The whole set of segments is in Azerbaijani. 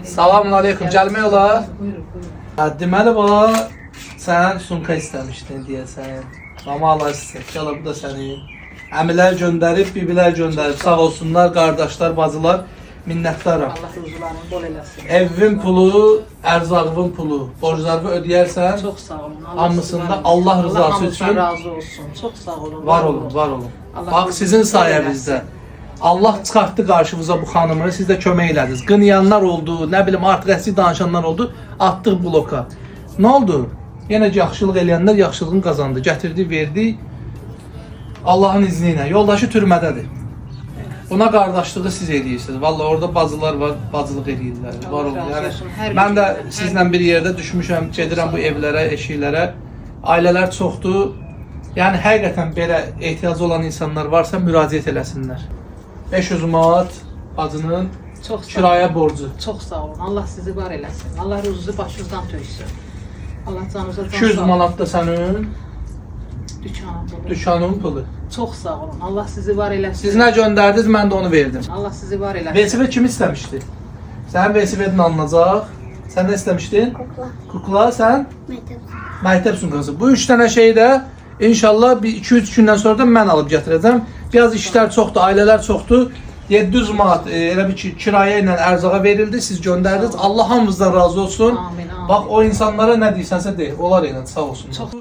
Selamun aleyküm. Gelme yola. Buyurun, buyurun. Deməli bala, sən sumka istəmişdin deyəsən. Mama alaşsın. Gələ bu da sənin. Əmilər göndərib, bibilər göndərib. Sağ olsunlar, qardaşlar, bacılar. Minnətdaram. Allah ruzularını bol eləsin. Evin pulu, ərzağın pulu. Borclarını ödəyərsən. Çok sağ olun. Hamısında Allah rızası üçün. Allah razı olsun. Çok sağ olun. Var olun, var olun. Allah Bax sizin sayənizdə. Allah çıxartdı qarşımıza bu xanımı, siz də kömək elədiniz. Qınayanlar oldu, nə bilim artıq əsli danışanlar oldu, atdıq bloka. Nə oldu? Yenə yaxşılıq eləyənlər yaxşılığını qazandı, gətirdi, verdi. Allahın izni ilə. Yoldaşı türmədədir. Buna qardaşlığı siz eləyirsiniz. Vallahi orada bacılar var, bacılıq eləyirlər. Var olun. Yəni mən də sizlə bir yerdə düşmüşəm, gedirəm bu evlərə, eşiklərə. Ailələr çoxdur. Yəni həqiqətən belə ehtiyacı olan insanlar varsa müraciət eləsinlər. 500 manat bacının Çok sağ kirayə olun. borcu. Çok sağ olun. Allah sizi var eləsin. Allah ruzunuzu başınızdan töysün. Allah canınıza can 200 sağlığı. manat da sənin Dükkanım dolu. dükkanın pulu. Çok sağ olun. Allah sizi var eləsin. Siz nə göndərdiniz, mən də onu verdim. Allah sizi var eləsin. Velosiped kim istəmişdi? Sənin velosipedin alınacaq. Sən nə istəmişdin? Kukla. Kukla, sən? Mehtap. Məktəb sumkası. Bu 3 dənə şeyi də inşallah bir 2-3 gündən sonra da mən alıb gətirəcəm. Biraz işlər çoxdur, ailələr çoxdur. 700 manat elə bir ki, kirayə ilə ərzağa verildi, siz göndərdiniz. Allah hamımızdan razı olsun. Amin, amin. Bax o insanlara nə deyirsənsə de, onlar ilə sağ olsunlar. Çox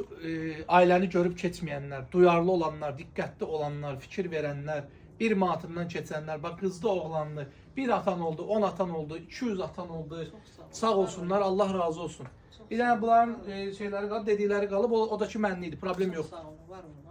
ailəni görüb keçməyənlər, duyarlı olanlar, diqqətli olanlar, fikir verənlər, 1 manatından keçənlər, bax qızlı oğlanlı, 1 atan oldu, 10 atan oldu, 200 atan oldu. Sağ olsunlar, Allah razı olsun. Bir dənə bunların şeyləri qalıb, dedikləri qalıb, o da ki mənli idi, problem yox. Sağ olun. Var olun.